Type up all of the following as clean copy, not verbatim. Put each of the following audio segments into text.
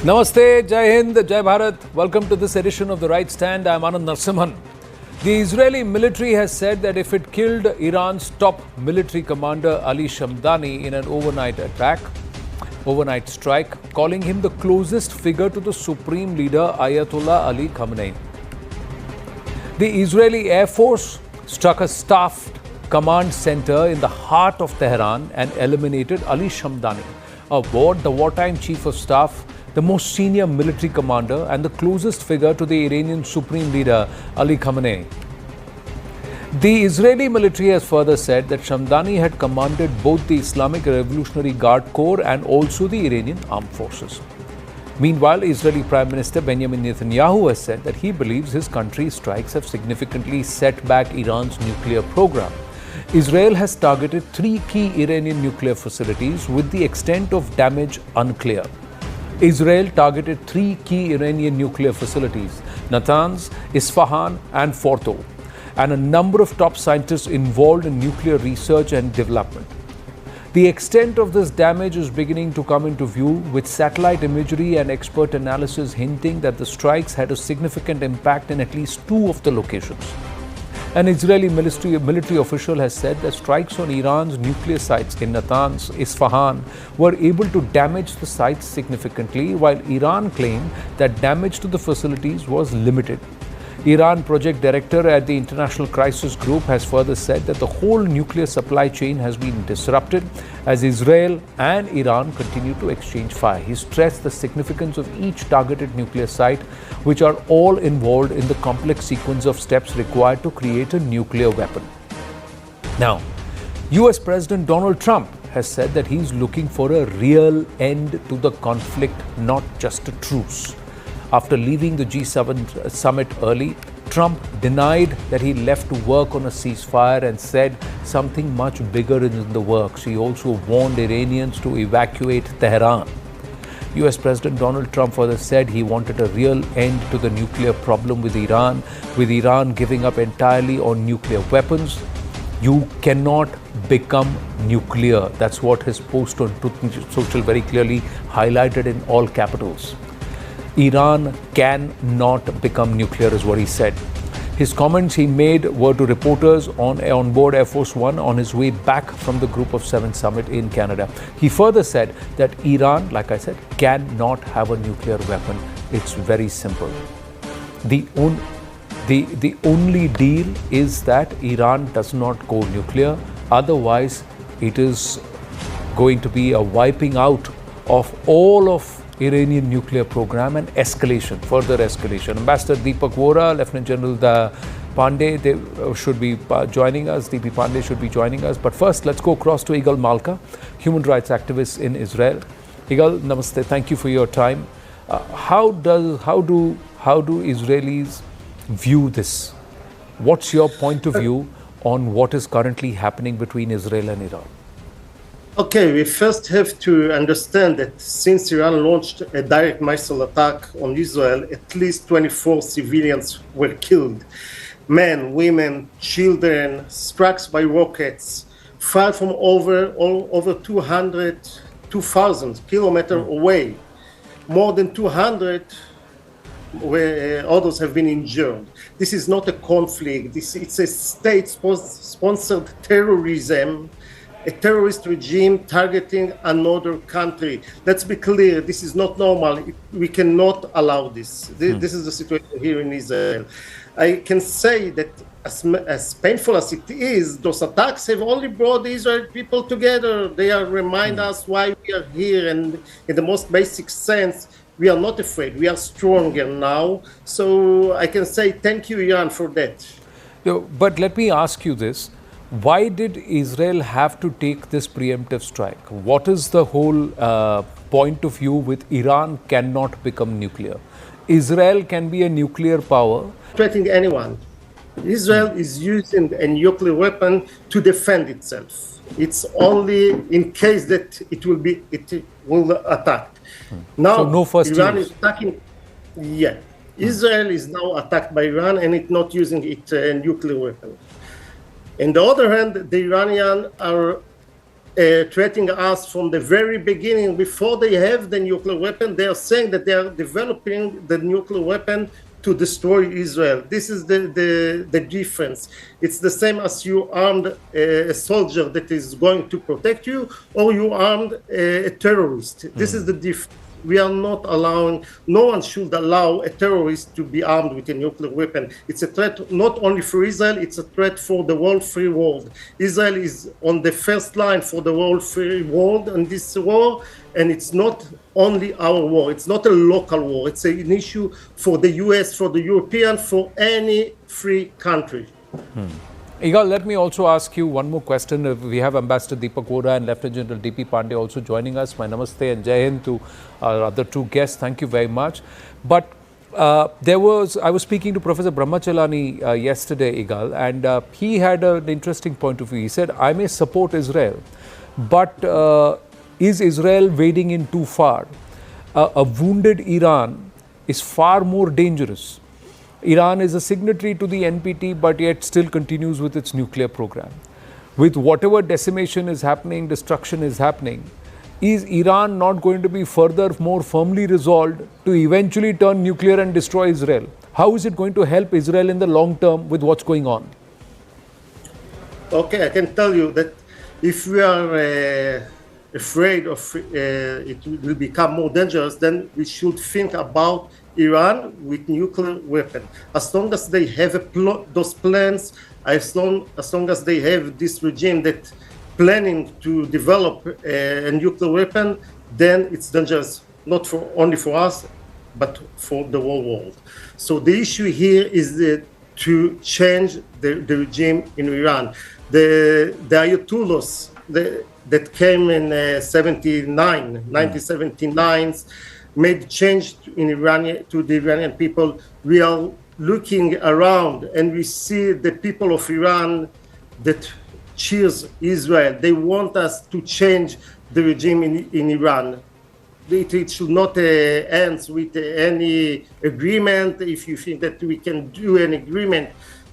Namaste, Jai Hind, Jai Bharat. Welcome to this edition of The Right Stand. I'm Anand N. The Israeli military has said that if it killed Iran's top military commander Ali Shamdani in an overnight strike, calling him the closest figure to the supreme leader Ayatollah Ali Khamenei. The Israeli Air Force struck a staffed command center in the heart of Tehran and eliminated Ali Shamdani, the wartime chief of staff, the most senior military commander and the closest figure to the Iranian supreme leader Ali Khamenei. The Israeli military has further said that Shamdani had commanded both the Islamic Revolutionary Guard Corps and also the Iranian armed forces. Meanwhile, Israeli Prime Minister Benjamin Netanyahu has said that he believes his country's strikes have significantly set back Iran's nuclear program. Israel has targeted 3 key Iranian nuclear facilities with the extent of damage unclear. Israel targeted 3 key Iranian nuclear facilities, Natanz, Isfahan and Fordo, and a number of top scientists involved in nuclear research and development. The extent of this damage is beginning to come into view, with satellite imagery and expert analysis hinting that the strikes had a significant impact in at least 2 of the locations. An Israeli military official has said that strikes on Iran's nuclear sites in Natanz, Isfahan were able to damage the sites significantly, while Iran claimed that damage to the facilities was limited. Iran project director at the International Crisis Group has further said that the whole nuclear supply chain has been disrupted as Israel and Iran continue to exchange fire. He stressed the significance of each targeted nuclear site, which are all involved in the complex sequence of steps required to create a nuclear weapon. Now, US President Donald Trump has said that he's looking for a real end to the conflict, not just a truce. After leaving the G7 summit early, Trump denied that he left to work on a ceasefire and said something much bigger is in the works. He also warned Iranians to evacuate Tehran. US President Donald Trump further said he wanted a real end to the nuclear problem with Iran giving up entirely on nuclear weapons. You cannot become nuclear. That's what his post on Truth Social very clearly highlighted in all capitals. Iran cannot become nuclear is what he said. His comments he made were to reporters on board Air Force One on his way back from the Group of 7 summit in Canada. He further said that Iran, like I said, cannot have a nuclear weapon. It's very simple. The only deal is that Iran does not go nuclear. Otherwise, it is going to be a wiping out of all of Iranian nuclear program and further escalation. Ambassador Deepak Vora, Lieutenant General Pandey, they should be joining us. DP Pandey should be joining us. But first, let's go across to Igal Malka, human rights activist in Israel. Igal, namaste. Thank you for your time. How do Israelis view this? What's your point of view on what is currently happening between Israel and Iran? Okay, we first have to understand that since Iran launched a direct missile attack on Israel, at least 24 civilians were killed. Men, women, children, struck by rockets, fired from over 2,000 kilometers away. More than 200 others have been injured. This is not a conflict. It's a state-sponsored terrorism, a terrorist regime targeting another country. Let's be clear, this is not normal. We cannot allow this. This is the situation here in Israel. I can say that as painful as it is, those attacks have only brought the Israeli people together. They are remind us why we are here, and in the most basic sense, we are not afraid. We are stronger now. So I can say thank you, Iran, for that. But let me ask you this. Why did Israel have to take this preemptive strike? What is the whole point of view with Iran cannot become nuclear? Israel can be a nuclear power. Threatening anyone. Israel is using a nuclear weapon to defend itself. It's only in case that it will attack. Now, so no first Iran use. is attacking. Yeah, Israel is now attacked by Iran, and it's not using its nuclear weapon. On the other hand, the Iranians are threatening us from the very beginning. Before they have the nuclear weapon, they are saying that they are developing the nuclear weapon to destroy Israel. This is the difference. It's the same as you armed a soldier that is going to protect you, or you armed a terrorist. This is the difference. We are not allowing, no one should allow a terrorist to be armed with a nuclear weapon. It's a threat not only for Israel, it's a threat for the whole free world. Israel is on the first line for the whole free world in this war, and it's not only our war. It's not a local war. It's an issue for the US, for the European, for any free country. Igal, let me also ask you one more question. We have Ambassador Deepak Vora and Lieutenant General D.P. Pandey also joining us. My namaste and Jai Hind to our other two guests. Thank you very much. But I was speaking to Professor Brahmachalani yesterday, Igal, and he had an interesting point of view. He said, I may support Israel, but is Israel wading in too far? A wounded Iran is far more dangerous. Iran is a signatory to the NPT, but yet still continues with its nuclear program. With whatever decimation is happening, destruction is happening, is Iran not going to be further more firmly resolved to eventually turn nuclear and destroy Israel? How is it going to help Israel in the long term with what's going on? Okay, I can tell you that if we are afraid of it will become more dangerous, then we should think about Iran with nuclear weapon. As long as they have those plans, as long as they have this regime that planning to develop a nuclear weapon, then it's dangerous, not only for us, but for the whole world. So the issue here is to change the regime in Iran. The Ayatollahs that came in 1979, made change in to the Iranian people. We are looking around and we see the people of Iran that cheers Israel. They want us to change the regime in Iran. It should not end with any agreement. If you think that we can do an agreement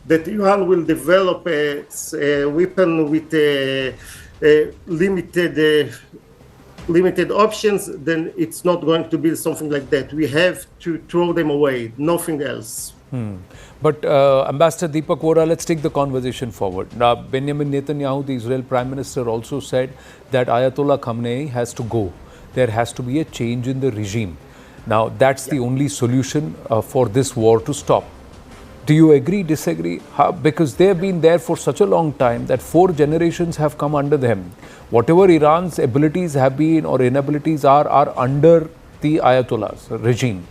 that Iran will develop a weapon with limited options, then it's not going to be something like that. We have to throw them away, nothing else. But Ambassador Deepak Vora, let's take the conversation forward. Now, Benjamin Netanyahu, the Israel Prime Minister, also said that Ayatollah Khamenei has to go. There has to be a change in the regime. Now, that's the only solution for this war to stop. Do you agree, disagree? Because they have been there for such a long time that 4 generations have come under them. Whatever Iran's abilities have been or inabilities are under the Ayatollah's regime.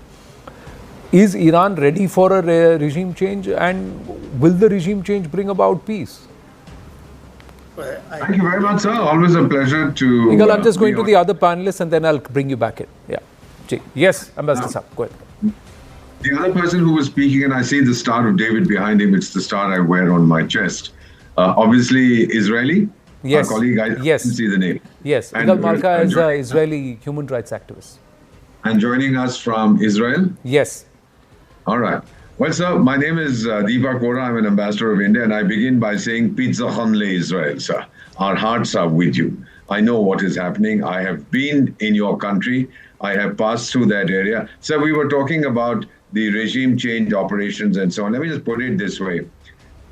Is Iran ready for a regime change, and will the regime change bring about peace? Thank you very much, sir. Always a pleasure to... Igal, I'm just going to the other panelists and then I'll bring you back in. Yeah. Yes, Ambassador Saab, go ahead. The other person who was speaking, and I see the Star of David behind him, it's the star I wear on my chest. Obviously, Israeli. Yes. Our colleague, I didn't see the name. Yes, Igal Malka is an Israeli human rights activist. And joining us from Israel? Yes. All right. Well, sir, my name is Deepak Vora. I'm an ambassador of India, and I begin by saying, Pitzachon le-Israel, sir. Our hearts are with you. I know what is happening. I have been in your country. I have passed through that area. Sir, we were talking about the regime change operations and so on. Let me just put it this way.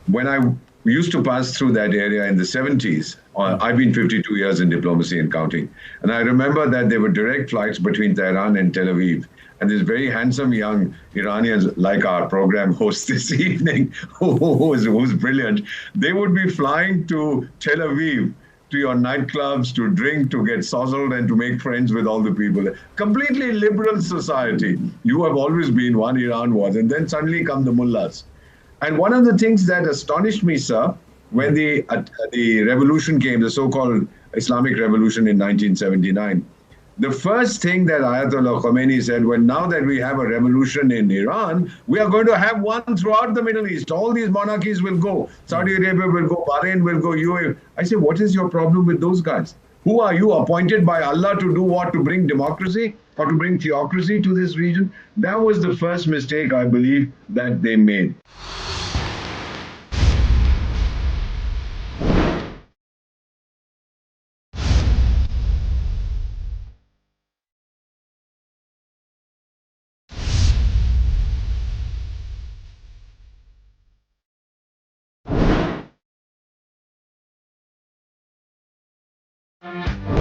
When I used to pass through that area in the 70s, I've been 52 years in diplomacy and counting. And I remember that there were direct flights between Tehran and Tel Aviv. And these very handsome young Iranians, like our program host this evening, who's brilliant, they would be flying to Tel Aviv, to your nightclubs, to drink, to get sozzled, and to make friends with all the people. Completely liberal society. You have always been one, Iran was. And then suddenly come the mullahs. And one of the things that astonished me, sir, when the revolution came, the so-called Islamic Revolution in 1979, the first thing that Ayatollah Khomeini said, well, now that we have a revolution in Iran, we are going to have one throughout the Middle East. All these monarchies will go. Saudi Arabia will go, Bahrain will go, UAE. I say, what is your problem with those guys? Who are you, appointed by Allah to do what? To bring democracy or to bring theocracy to this region? That was the first mistake, I believe, that they made. Thank you.